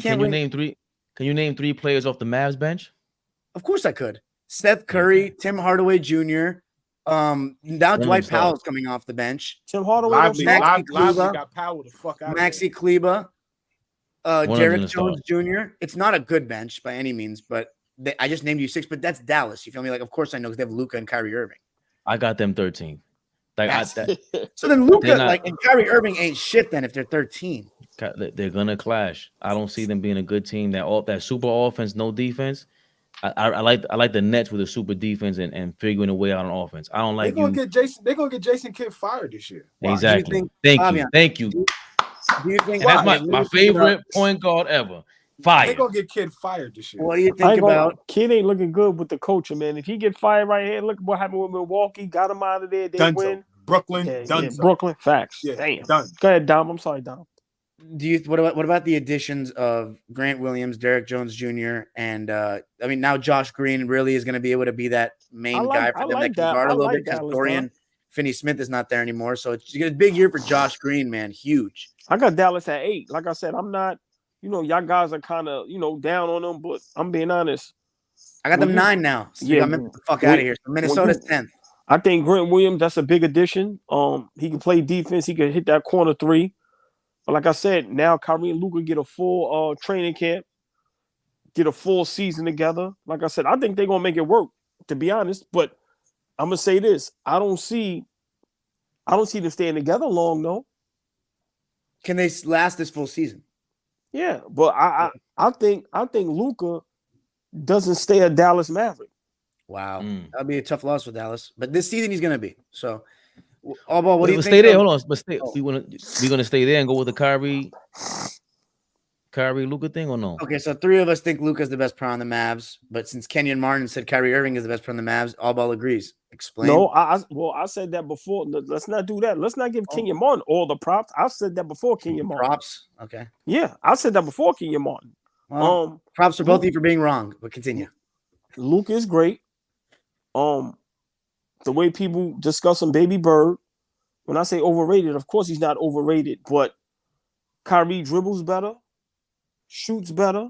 Can you name three? Can you name 3 players off the Mavs bench? Of course I could. Seth Curry, Tim Hardaway Jr. Now Dwight Powell's coming off the bench. Tim Hardaway, Lively got power the fuck out. Maxi Kleba, Derek Jones Jr. It's not a good bench by any means, but I just named you 6. But that's Dallas. You feel me? Like, of course I know because they have Luka and Kyrie Irving. I got them 13. So then Luka and Kyrie Irving ain't shit. Then if they're 13, they're gonna clash. I don't see them being a good team. That super offense, no defense. I like the Nets with a super defense and figuring a way out on offense. I don't like. They're gonna get Jason Kidd fired this year. Exactly. Thank you. Do you think that's my favorite point guard ever? Fired. They're gonna get Kidd fired this year. What do you think about Kidd? Ain't looking good with the coaching, man. If he get fired right here, look what happened with Milwaukee. Got him out of there. They win. Brooklyn. Brooklyn. Facts. Yeah, damn. Done. Go ahead, Dom. I'm sorry, Dom. What about the additions of Grant Williams, Derek Jones Jr., and now Josh Green really is going to be able to be that main guy for them that can guard a little bit because Dorian Finney-Smith is not there anymore. So it's a big year for Josh Green, man. Huge. I got Dallas at 8. Like I said, I'm not. Y'all guys are kind of down on them, but I'm being honest. I got them 9 now. So I'm the fuck out of here. So Minnesota's 10th. I think Grant Williams, that's a big addition. He can play defense. He can hit that corner 3. But like I said, now Kyrie and Luka get a full training camp, get a full season together. Like I said, I think they're gonna make it work, to be honest. But I'm gonna say this: I don't see them staying together long, though. Can they last this full season? Yeah, but I think Luka doesn't stay a Dallas Maverick. Wow, that'll be a tough loss for Dallas. But this season he's gonna be so. AllBall, what do you think? Stay there. Hold on, but stay. We're gonna stay there and go with the Kyrie Luka thing or no? Okay, so 3 of us think Luka's the best player on the Mavs, but since Kenyon Martin said Kyrie Irving is the best player on the Mavs, AllBall agrees. Explain. No, I said that before. Let's not do that. Let's not give Kenyon Martin all the props. I said that before Kenyon Martin. Props. Okay. Yeah, I said that before Kenyon Martin. Well, props for both of you for being wrong, but continue. Luka is great. The way people discuss him, Baby Bird. When I say overrated, of course he's not overrated, but Kyrie dribbles better, shoots better,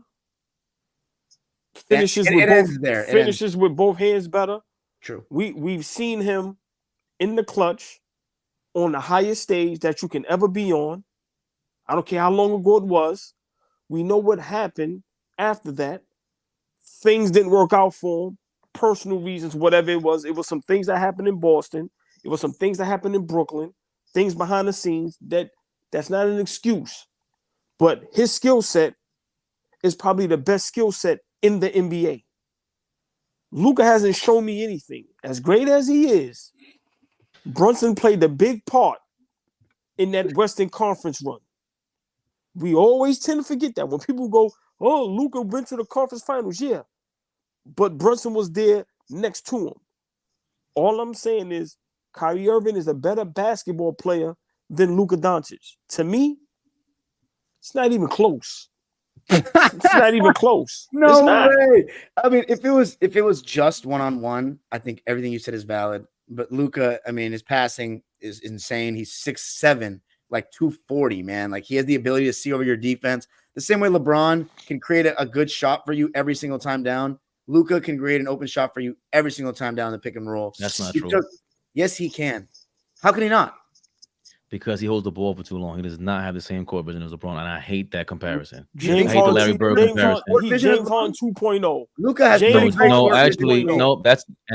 finishes with both hands better. True. We've seen him in the clutch on the highest stage that you can ever be on. I don't care how long ago it was. We know what happened after that. Things didn't work out for him. Personal reasons, whatever it was. It was some things that happened in Boston. It was some things that happened in Brooklyn. Things behind the scenes that's not an excuse. But his skill set is probably the best skill set in the NBA. Luka hasn't shown me anything. As great as he is, Brunson played a big part in that Western Conference run. We always tend to forget that. When people go, oh, Luka went to the conference finals, yeah. But Brunson was there next to him. All I'm saying is Kyrie Irving is a better basketball player than Luka Doncic. To me, it's not even close. It's not even close. No way. I mean, if it was just one-on-one, I think everything you said is valid. But Luka, I mean, his passing is insane. He's 6'7", like 240, man. Like he has the ability to see over your defense. The same way LeBron can create a good shot for you every single time down. Luka can create an open shot for you every single time down the pick and roll. That's not true. Yes, he can. How can he not? Because he holds the ball for too long. He does not have the same court vision as LeBron, and I hate that comparison. I hate the Larry Bird comparison. James Harden 2.0. Luka has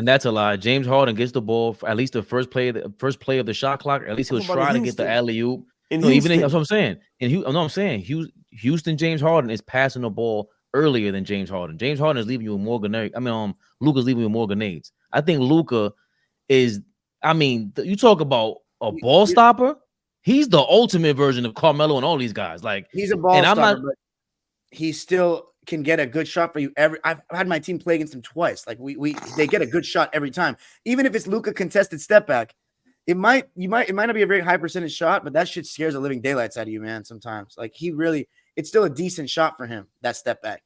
that's a lie. James Harden gets the ball for at least the first play of the shot clock. At least he'll try to get the alley-oop. That's what I'm saying. Houston James Harden is passing the ball earlier than James Harden. James Harden is leaving you with more grenades. Luka's leaving you with more grenades. I think Luka is. You talk about a ball stopper. He's the ultimate version of Carmelo and all these guys. Like he's a ball stopper, but he still can get a good shot for you I've had my team play against him twice. Like they get a good shot every time. Even if it's Luka contested step back, it might not be a very high percentage shot, but that shit scares the living daylights out of you, man. Sometimes, like it's still a decent shot for him. That step back.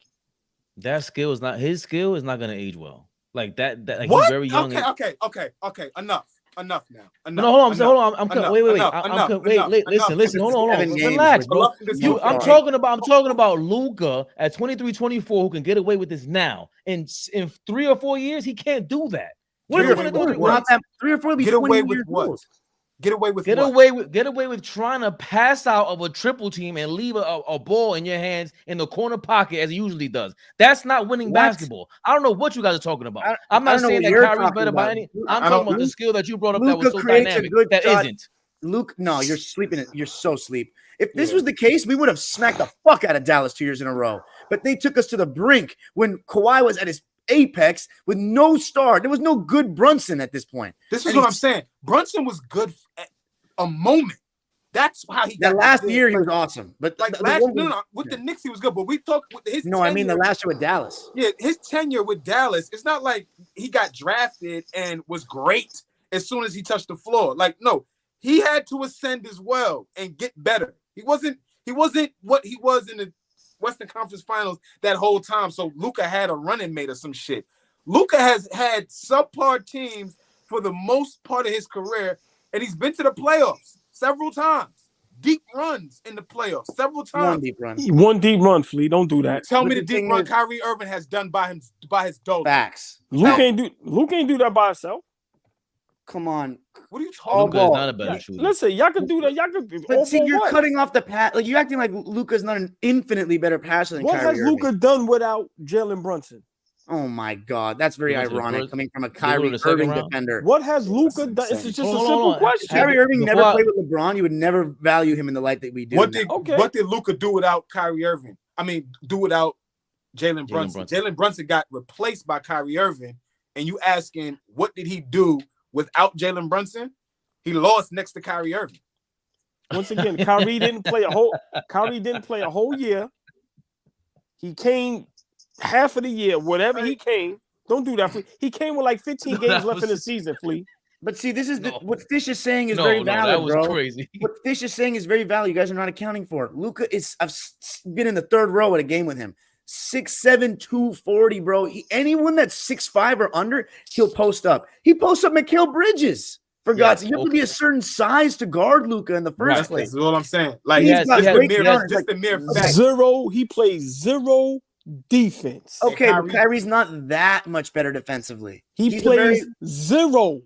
His skill is not going to age well. Like that. Like what? He's very young. Okay. Enough. Enough now. No, hold on. I'm wait. Listen. Hold on. Relax, bro. I'm talking about Luka at 23, 24 who can get away with this now. In 3 or 4 years, he can't do that. What is he gonna do? 3 or 4 get away with what? Get away with trying to pass out of a triple team and leave a ball in your hands in the corner pocket as he usually does. That's not winning basketball. I don't know what you guys are talking about. I'm not saying that Kyrie's better by any. I'm talking about the skill that you brought up that was so dynamic. That isn't. Luke, no, you're sleeping. You're so sleep. If this was the case, we would have smacked the fuck out of Dallas 2 years in a row. But they took us to the brink when Kawhi was at his apex with no star. There was no good Brunson at this point. This is what I'm saying. Brunson was good at a moment. That's how he got that last year. He was awesome, but like with the Knicks he was good. But we talked with his. No, tenure, I mean the last year with Dallas. Yeah, his tenure with Dallas. It's not like he got drafted and was great as soon as he touched the floor. Like no, he had to ascend as well and get better. He wasn't what he was in the Western Conference Finals that whole time. So Luka had a running mate or some shit. Luka has had subpar teams for the most part of his career, and he's been to the playoffs several times. Deep runs in the playoffs several times. One deep run, Flea. Don't do that. Tell me the deep run Kyrie Irving has done by his dog. Facts. Luke ain't do that by himself. Come on. What are you talking about? Luka is not a better shooter. Listen, y'all can do that. Y'all can. But see, you're cutting off the pass. Like you're acting like Luka's not an infinitely better passer than Kyrie Irving. What has Luka done without Jalen Brunson? Oh my God, that's very ironic coming from a Kyrie Irving defender. What has Luka done? It's just a simple question. Kyrie Irving never played with LeBron. You would never value him in the light that we do. What did Luka do without Kyrie Irving? I mean, do without Jalen Brunson. Jalen Brunson got replaced by Kyrie Irving, and you asking what did he do without Jalen Brunson? He lost next to Kyrie Irving. Once again, Kyrie didn't play a whole year. He came half of the year, whatever he came. Don't do that, Flea. He came with like 15 games left in the season, Flea. But see, this is what Fish is saying is very valid, that was bro. Crazy. What Fish is saying is very valid. You guys are not accounting for it. Luka is. I've been in the third row at a game with him. 6'7", 240, bro. Anyone that's 6'5" or under, he'll post up. He posts up Mikal Bridges. For God's sake, you have to be a certain size to guard Luka in the first place. That's what I'm saying. Like just the mere fact. Zero. He plays zero defense. Okay, but Kyrie's not that much better defensively. He plays zero.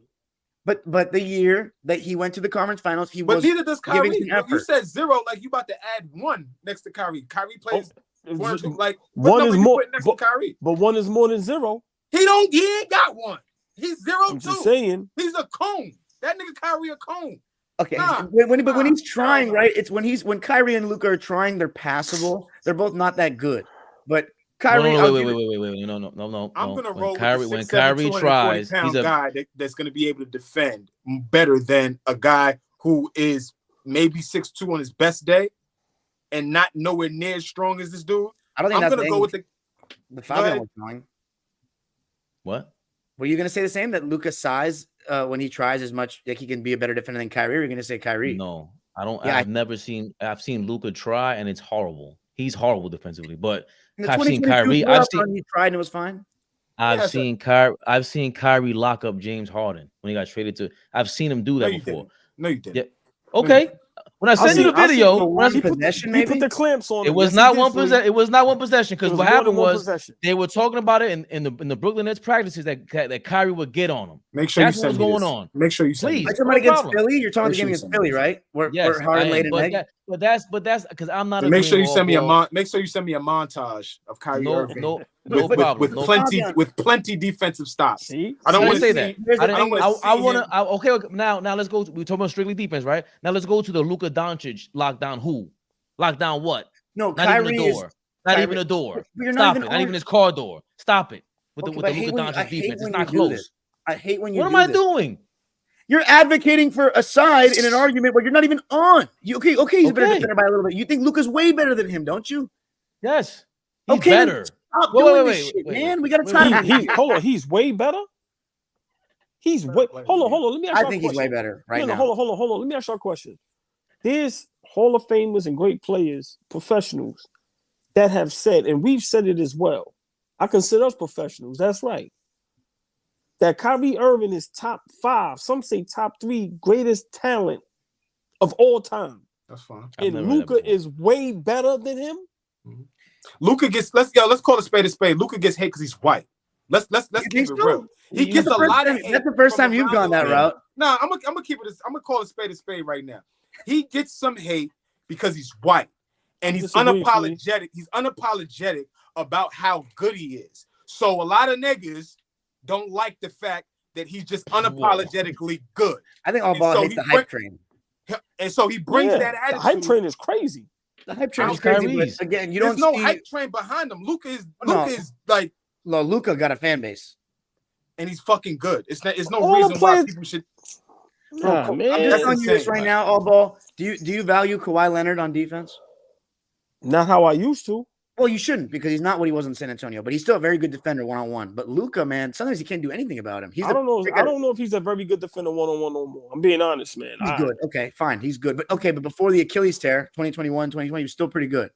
But the year that he went to the conference finals, he but was. But neither does Kyrie. You said zero, like you about to add one next to Kyrie. Kyrie plays like one is more next to Kyrie. But one is more than zero. He ain't got one. He's 0-2. I'm just saying. He's a cone. That nigga Kyrie a cone. Okay, when he's trying, right? It's when Kyrie and Luka are trying, they're passable. They're both not that good. But Kyrie, wait, no. I'm gonna roll when Kyrie tries, he's a guy that's gonna be able to defend better than a guy who is maybe 6'2" on his best day and not nowhere near as strong as this dude. I don't think I'm gonna go with the Fabian was trying. What? Were you gonna say the same, that Luka's size when he tries as much, like he can be a better defender than Kyrie? Or you're gonna say Kyrie? No, I don't. Yeah, I've seen Luka try, and it's horrible. He's horrible defensively, but I've seen Kyrie. He tried and it was fine. I've seen Kyrie lock up James Harden when he got traded to. I've seen him do that before. No, you didn't. Yeah. Okay. When I send you the video, he put the clamps on. It was not one possession. It was not one possession because what happened was they were talking about it in the Brooklyn Nets practices that Kyrie would get on him. Make sure that's what's going on. Make sure you send me. Like against Philly, you're talking the game against Philly, right? Where Harden laid an egg. But that's because I'm not. Make sure you send me a Make sure you send me a montage of Kyrie Irving. No problem. With plenty defensive stops. See? I don't want to say that. I want to. Okay. Now let's go. We're talking about strictly defense, right? Now let's go to the Luka Doncic lockdown. Who? Lockdown what? No, not Kyrie even a door. Not even a door. Stop it. Not even his car door. Stop it. With the Luka Doncic defense, it's not close. I hate when you. What am I doing? You're advocating for a side in an argument where you're not even on. Okay, he's a better defender by a little bit. You think Luka's way better than him, don't you? Yes. He's better. Stop doing this shit, man. We got to time. Hold on. He's way better? He's way. Hold on. Let me ask you a question. I think he's way better right now. Hold on. Let me ask you a question. There's Hall of Famers and great players, professionals, that have said, and we've said it as well. I consider us professionals. That's right. that Kyrie Irving is top 5, some say top 3 greatest talent of all time. That's fine. And Luka is way better than him. Mm-hmm. Luka gets let's call a spade a spade. Luka gets hate because he's white. Let's keep it real. He gets a lot of hate. That's the first time you've gone that route. No, I'm gonna keep it. I'm gonna call a spade right now. He gets some hate because he's white and he's unapologetic. He's unapologetic about how good he is. So a lot of niggas don't like the fact that he's just unapologetically good. I think AllBall hates the hype train. And so he brings that attitude. The hype train is crazy. The hype train is crazy. But again, There's no hype train behind him. Luka is like Luka got a fan base. And he's fucking good. It's no reason why people should. Oh, man. I'm just telling you this right now, AllBall. Do you value Kawhi Leonard on defense? Not how I used to. Well, you shouldn't because he's not what he was in San Antonio, but he's still a very good defender one-on-one. But Luka, man, sometimes you can't do anything about him. I don't know if he's a very good defender one-on-one no more. I'm being honest, man. He's good. Okay, fine. He's good. But before the Achilles tear, 2021, 2020, he was still pretty good.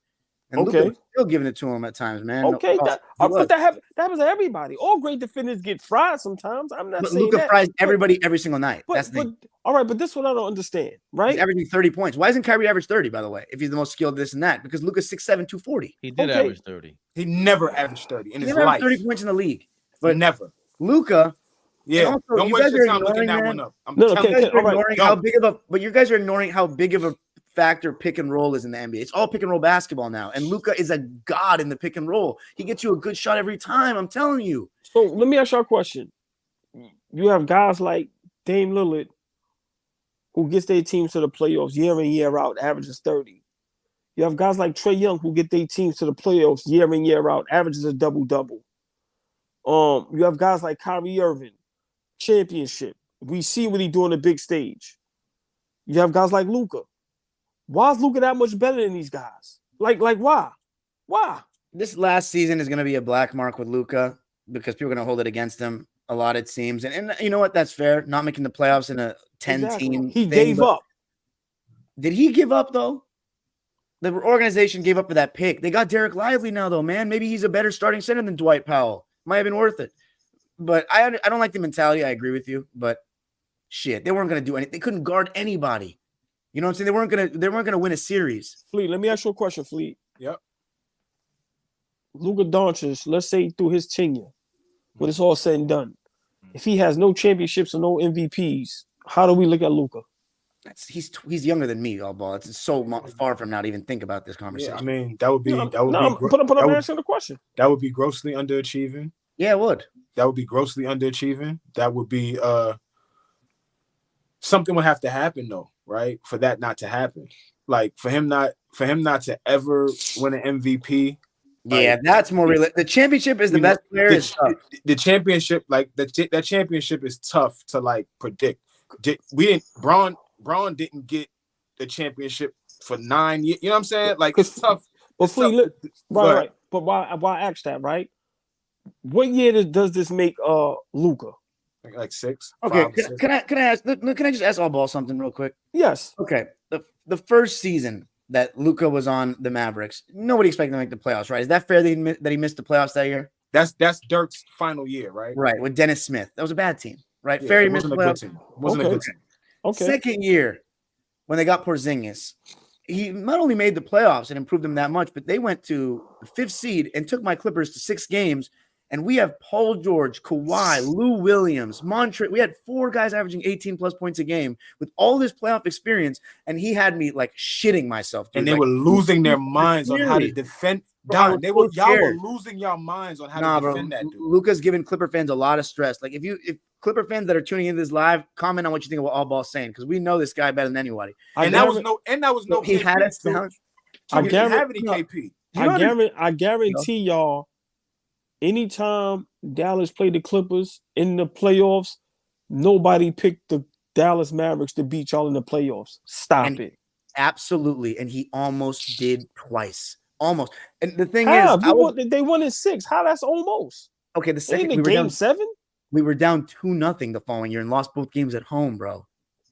And Luka was still giving it to him at times, man. Okay, but that happens to everybody. All great defenders get fried sometimes. I'm not saying Luka fries everybody every single night. That's the thing. All right, but this one I don't understand, right? He's averaging 30 points. Why isn't Kyrie average 30, by the way, if he's the most skilled this and that? Because Luka's 6'7", 240. He did average 30. He never averaged 30 in his life. 30 points in the league. But never. Luka. Yeah, also, don't waste your time looking that one up. But you guys are ignoring how big of a factor pick and roll is in the NBA. It's all pick and roll basketball now. And Luka is a god in the pick and roll. He gets you a good shot every time. I'm telling you. So let me ask you a question. You have guys like Dame Lillard who gets their teams to the playoffs year in, year out, averages 30. You have guys like Trae Young who get their teams to the playoffs year in, year out, averages a double-double. You have guys like Kyrie Irving, championship. We see what he do on the big stage. You have guys like Luka. Why is Luka that much better than these guys? Like why? Why? This last season is going to be a black mark with Luka because people are going to hold it against him a lot, it seems. And you know what? That's fair. Not making the playoffs in a 10-team He gave up. Did he give up, though? The organization gave up for that pick. They got Derek Lively now, though, man. Maybe he's a better starting center than Dwight Powell. Might have been worth it. But I don't like the mentality. I agree with you. But shit, they weren't going to do anything. They couldn't guard anybody. You know what I'm saying? They weren't gonna win a series. Fleet, let me ask you a question, Fleet. Yep. Luka Doncic, let's say through his tenure, when it's all said and done, if he has no championships or no MVPs, how do we look at Luka? He's younger than me, AllBall. It's so far from now to even think about this conversation. Yeah, I mean, that would be I'm answering the question. That would be grossly underachieving. Yeah, it would. That would be grossly underachieving. That would be something would have to happen though, right? For that not to happen. Like for him not to ever win an MVP. Yeah, that's more real. The championship is the best player. The championship, like that championship is tough to like predict. Braun didn't get the championship for 9 years. You know what I'm saying? Like it's tough. But right. But why I asked that, right? What year does this make Luka? Like 6. Okay, 5, 6. Can I just ask AllBall something real quick? Yes. Okay. The first season that Luka was on the Mavericks, nobody expected him to make the playoffs, right? Is that fair that he missed the playoffs that year? That's Dirk's final year, right? Right, with Dennis Smith. That was a bad team, right? Yeah, fair, he it missed the wasn't playoffs. Wasn't a good team. Okay. Second year, when they got Porzingis, he not only made the playoffs and improved them that much, but they went to the 5th seed and took my Clippers to 6 games. And we have Paul George, Kawhi, Lou Williams, Montre. We had 4 guys averaging 18-plus points a game with all this playoff experience, and he had me like shitting myself. Dude. And they were losing their minds on how to defend. Y'all were losing your minds on how to defend that dude. Luka's giving Clipper fans a lot of stress. Like if Clipper fans that are tuning into this live, comment on what you think about AllBall saying because we know this guy better than anybody. That was no. He KP, had us down. I guarantee KP. I guarantee y'all. Anytime Dallas played the Clippers in the playoffs, nobody picked the Dallas Mavericks to beat y'all in the playoffs. Stop it. Absolutely. And he almost did twice. Almost. And the thing they won in 6. How that's almost? Okay, the second we were game down 7? We were down 2-0 the following year and lost both games at home, bro.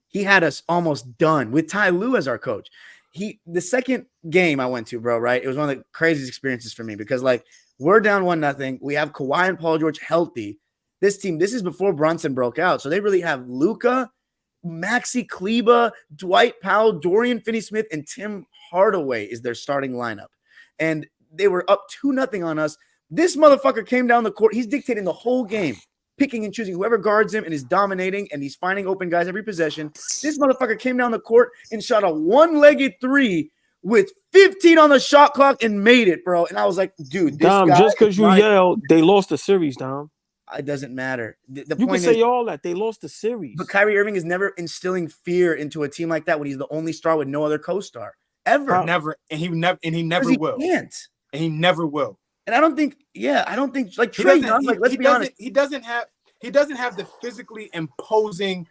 He had us almost done with Ty Lue as our coach. The second game I went to, bro, right? It was one of the craziest experiences for me because like we're down 1-0. We have Kawhi and Paul George healthy. this team, this is before Brunson broke out. So they really have Luka, Maxi Kleber, Dwight Powell, Dorian Finney-Smith, and Tim Hardaway is their starting lineup. And they were up 2-0 on us. This motherfucker came down the court. He's dictating the whole game, picking and choosing whoever guards him and is dominating, and he's finding open guys every possession. This motherfucker came down the court and shot a one-legged three with 15 on the shot clock and made it, bro. And I was like, dude, this Dom, guy just because you yelled, they lost the series, Dom. It doesn't matter. The you point can say is, all that. They lost the series. but Kyrie Irving is never instilling fear into a team like that when he's the only star with no other co-star ever. Never, and he never will. Can't. And he never will. And I don't think like Trae Young, like let's be honest, he doesn't have the physically imposing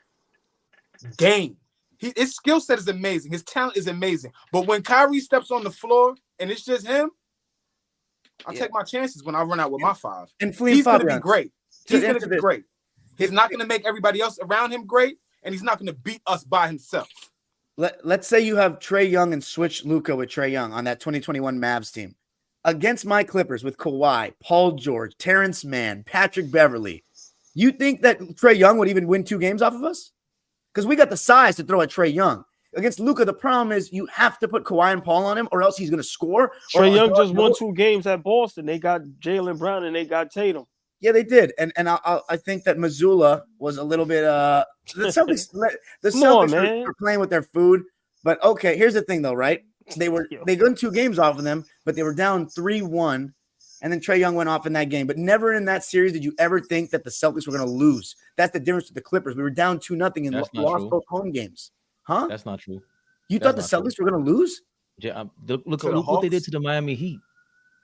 game. His skill set is amazing. His talent is amazing. But when Kyrie steps on the floor and it's just him, I'll take my chances when I run out with my 5. And he's going to be great. He's going to be great. He's not going to make everybody else around him great, and he's not going to beat us by himself. Let's say you have Trae Young and switch Luka with Trae Young on that 2021 Mavs team. Against my Clippers with Kawhi, Paul George, Terrence Mann, Patrick Beverly, you think that Trae Young would even win 2 games off of us? Because we got the size to throw at Trae Young. Against Luka, the problem is you have to put Kawhi and Paul on him, or else he's going to score. Trae Young just won 2 games at Boston. They got Jaylen Brown and they got Tatum. Yeah, they did, and I think that Missoula was a little bit. The Celtics were playing with their food, but okay. Here's the thing, though, right? They won 2 games off of them, but they were down 3-1, and then Trae Young went off in that game. But never in that series did you ever think that the Celtics were going to lose. That's the difference with the Clippers. We were down 2-0 and lost both home games. Huh? That's not true. You thought the Celtics were going to lose? Yeah, look what they did to the Miami Heat.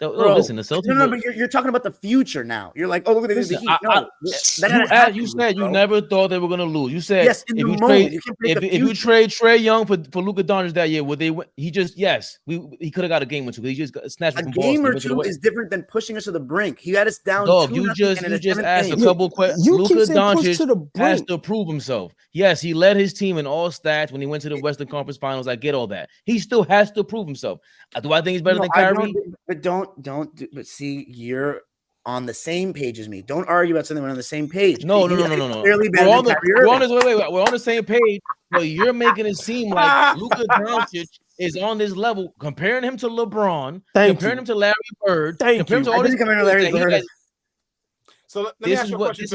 Bro, listen, the Celtics. No, but you're talking about the future now. You're like, oh, look at this. You said you never thought they were going to lose. You said yes, if you trade Trae Young for Luka Doncic that year, would they? He just he could have got a game or 2. He just snatched a game or 2 is different than pushing us to the brink. He had us down. Dog, you just asked a couple questions. Luka Doncic has to prove himself. Yes, he led his team in all stats when he went to the Western Conference Finals. I get all that. He still has to prove himself. Do I think he's better than Kyrie? But see, you're on the same page as me. Don't argue about something we're on the same page. No. Clearly better than Kyrie Irving. We're on the same page, but you're making it seem like Luka Doncic is on this level, comparing him to LeBron, comparing him to Larry Bird, comparing him to all these Larry Bird. So let me ask you a question.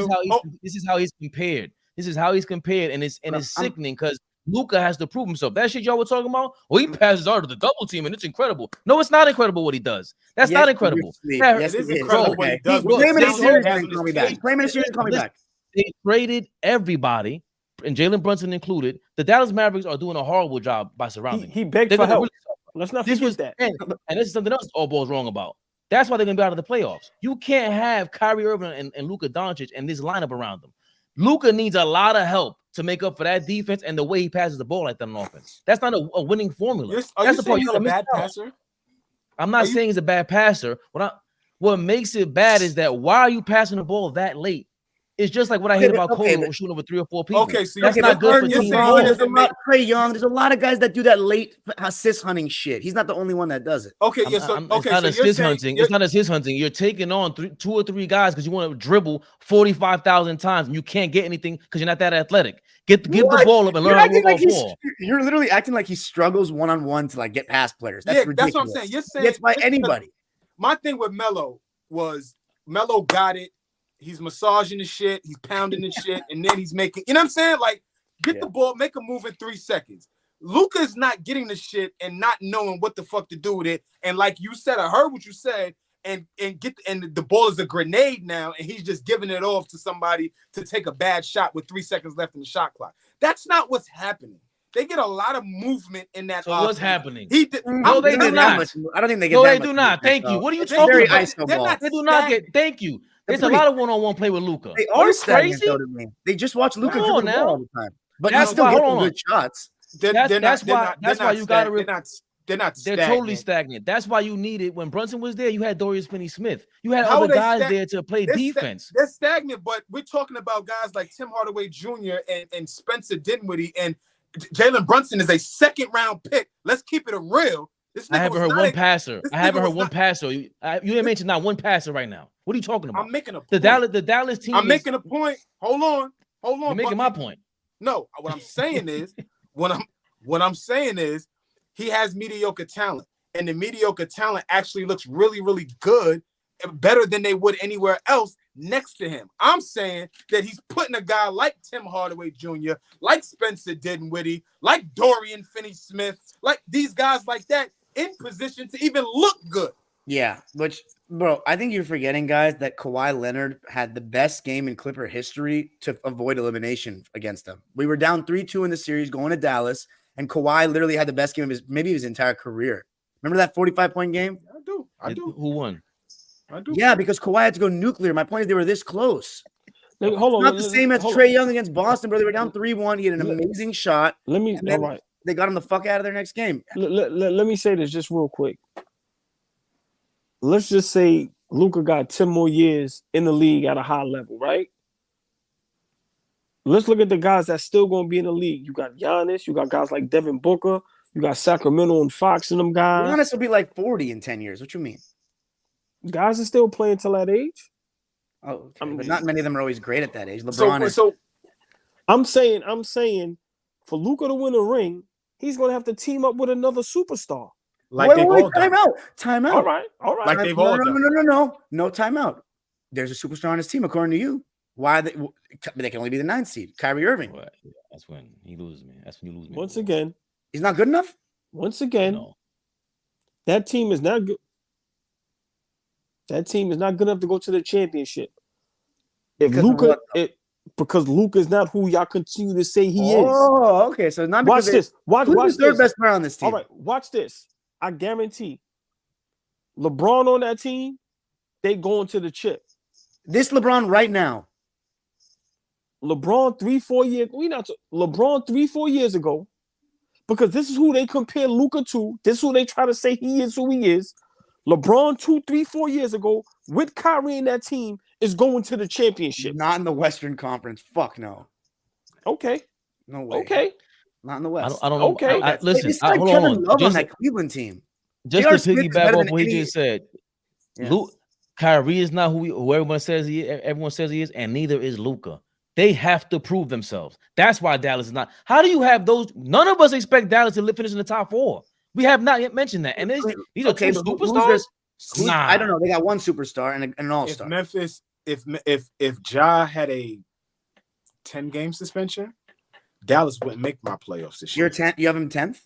This is how he's compared. This is how he's compared, and it's sickening because Luka has to prove himself. That shit y'all were talking about? Well, he passes out of the double team, and it's incredible. No, it's not incredible what he does. That's not incredible. Yes, it is incredible what he does. Call me back. They traded everybody, and Jalen Brunson included. The Dallas Mavericks are doing a horrible job by surrounding. He begged for help. Let's not forget that. And this is something else AllBall's wrong about. That's why they're going to be out of the playoffs. You can't have Kyrie Irving and Luka Doncic and this lineup around them. Luka needs a lot of help to make up for that defense and the way he passes the ball like that on offense. That's not a winning formula. That's the part. He's a bad passer? I'm not saying he's a bad passer. What makes it bad is that why are you passing the ball that late? It's just like what I hear about Cole shooting over 3 or 4 people. Okay, so that's not good for team. Trae Young, there's a lot of guys that do that late assist hunting shit. He's not the only one that does it. Okay, it's not assist hunting. It's not assist hunting. You're taking on 2 or 3 guys because you want to dribble 45,000 times and you can't get anything because you're not that athletic. Get the ball up and learn how to work ball. You're literally acting like he struggles one-on-one to like get past players. That's ridiculous. That's what I'm saying. You're saying gets by anybody. My thing with Melo was Melo got it. He's massaging the shit. He's pounding the shit. And then he's making, you know what I'm saying? Like, get the ball, make a move in 3 seconds. Luka's not getting the shit and not knowing what the fuck to do with it. And like you said, I heard what you said. And the ball is a grenade now. And he's just giving it off to somebody to take a bad shot with 3 seconds left in the shot clock. That's not what's happening. They get a lot of movement in that. So what's happening? No, they do not. I don't think they get. No, they do not. Thank you. What are you talking about? They do not get. Thank you. There's a lot of one-on-one play with Luka. They are crazy. They just watch Luka dribble the ball all the time, but he's still getting good shots. That's why you got to. They're not. They're totally stagnant. That's why you needed when Brunson was there. You had Dorian Finney-Smith. You had other guys there to play defense. They're stagnant, but we're talking about guys like Tim Hardaway Jr. and Spencer Dinwiddie and Jalen Brunson is a 2nd-round pick. Let's keep it real. I haven't heard one passer. I haven't heard one passer. You didn't mention not one passer right now. What are you talking about? I'm making a point. The Dallas team. I'm making a point. Hold on. You're making my point. No, what I'm saying is, what I'm saying is, he has mediocre talent, and the mediocre talent actually looks really, really good, better than they would anywhere else next to him. I'm saying that he's putting a guy like Tim Hardaway Jr., like Spencer Dinwiddie, like Dorian Finney-Smith, like these guys like that in position to even look good. Yeah, which, bro, I think you're forgetting, guys, that Kawhi Leonard had the best game in Clipper history to avoid elimination against them. We were down 3-2 in the series going to Dallas, and Kawhi literally had the best game of his entire career. Remember that 45-point game? I do. Who won? I do. Yeah, because Kawhi had to go nuclear. My point is they were this close. Hold on. Not the same as Trae Young against Boston, bro. They were down 3-1. He had an amazing shot. All right. They got him the fuck out of their next game. Let me say this just real quick. Let's just say Luka got 10 more years in the league at a high level, right? Let's look at the guys that's still going to be in the league. You got Giannis. You got guys like Devin Booker. You got Sacramento and Fox and them guys. Giannis will be like 40 in 10 years. What you mean? Guys are still playing till that age. Oh, okay. But not many of them are always great at that age. LeBron so I'm saying for Luka to win a ring, he's going to have to team up with another superstar. Like Time out. All right. Like they've all done. No timeout. There's a superstar on his team, according to you. Why they can only be the 9th seed? Kyrie Irving. Well, that's when he loses me. That's when you lose me. Once again, he's not good enough. That team is not good. That team is not good enough to go to the championship. Because Luka is not who y'all continue to say he is. Oh, okay. So not watch this. Watch who's this. Third best player on this team? All right, watch this. I guarantee LeBron on that team, they going to the chip. This LeBron right now. LeBron 3-4 years. LeBron 3-4 years ago, because this is who they compare Luka to. This is who they try to say he is who he is. LeBron 2-3-4 years ago with Kyrie in that team is going to the championship. Not in the Western Conference. Fuck no. Okay. No way. Okay. Not in the West. I don't know. Okay. Listen, it's like hold Kevin Love on just that Cleveland team. Just to piggyback off what he just said. Yeah. Kyrie is not who everyone says he is, everyone says he is, and neither is Luka. They have to prove themselves. That's why Dallas is not. How do you have those? None of us expect Dallas to finish in the top 4. We have not yet mentioned that. And these are two superstars. Nah. I don't know. They got one superstar and an all-star. If Memphis, if Ja had a 10-game suspension, Dallas wouldn't make my playoffs this year. You're 10th. You have him 10th?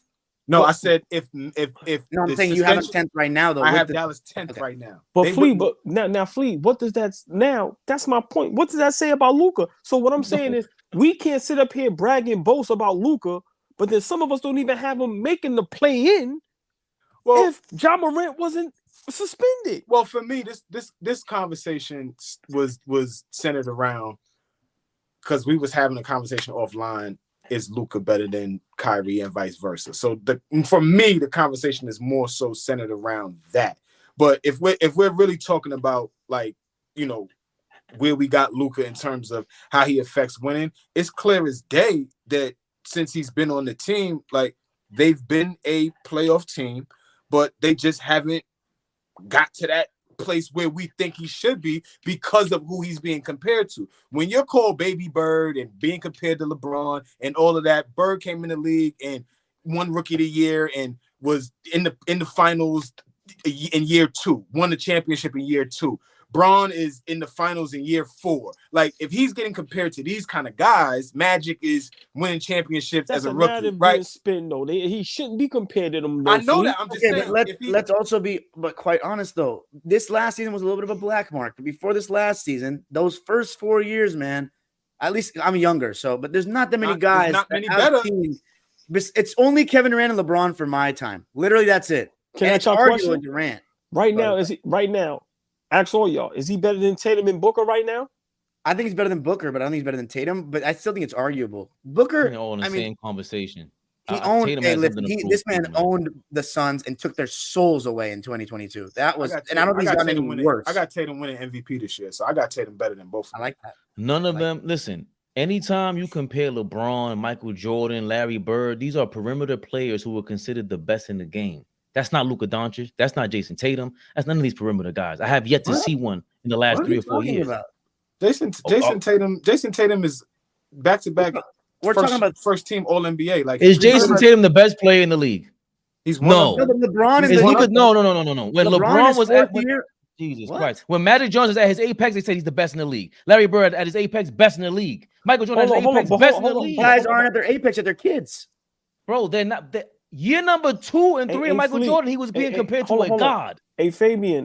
No, I said if no, I'm saying you have him 10th right now, though. I have Dallas 10th right now. But Flea, what does that now? That's my point. What does that say about Luka? So what I'm saying is we can't sit up here brag and boast about Luka, but then some of us don't even have him making the play-in. Well, if Ja Morant wasn't suspended. Well, for me, this conversation was centered around because we was having a conversation offline. Is Luka better than Kyrie and vice versa? So for me, the conversation is more so centered around that. But if we're really talking about like, you know, where we got Luka in terms of how he affects winning, it's clear as day that since he's been on the team, like they've been a playoff team, but they just haven't got to that place where we think he should be because of who he's being compared to. When you're called Baby Bird and being compared to LeBron and all of that, Bird came in the league and won Rookie of the Year and was in the finals in year 2, won the championship in year 2. Braun is in the finals in year 4. Like, if he's getting compared to these kind of guys, Magic is winning championships as a rookie, right? Spin, though. He shouldn't be compared to them. Though, I know that. I'm just saying. Let's also be, but quite honest though, this last season was a little bit of a black mark. But before this last season, those first 4 years, man, at least I'm younger, so but there's not that many guys. Not many better. It's only Kevin Durant and LeBron for my time. Literally, that's it. Can I talk question? Durant right now? Is he right now? Ask all y'all. Is he better than Tatum and Booker right now? I think he's better than Booker, but I don't think he's better than Tatum. But I still think it's arguable. Booker, all in the same conversation. He owned. This man owned the Suns and took their souls away in 2022. That was, and I don't think he's gotten any worse. I got Tatum winning MVP this year, so I got Tatum better than both. I like that. None of them. Listen, anytime you compare LeBron, Michael Jordan, Larry Bird, these are perimeter players who were considered the best in the game. That's not Luka Doncic. That's not Jason Tatum. That's none of these perimeter guys. I have yet to see one in the last 3 or 4 years. Jason Tatum is back-to-back. We're talking about first team All NBA. Like, is Jason Tatum the best player in the league? He's one of them. LeBron is no. When LeBron was at Jesus what? Christ. When Magic Johnson was at his apex, they said he's the best in the league. Larry Bird at his apex, best in the league. Michael Jordan at his apex, best in the league. Guys aren't at their apex, at their kids. Bro, they're not. Year number 2 and 3 of Michael Jordan, he was being compared to a god. Hey, Fabian,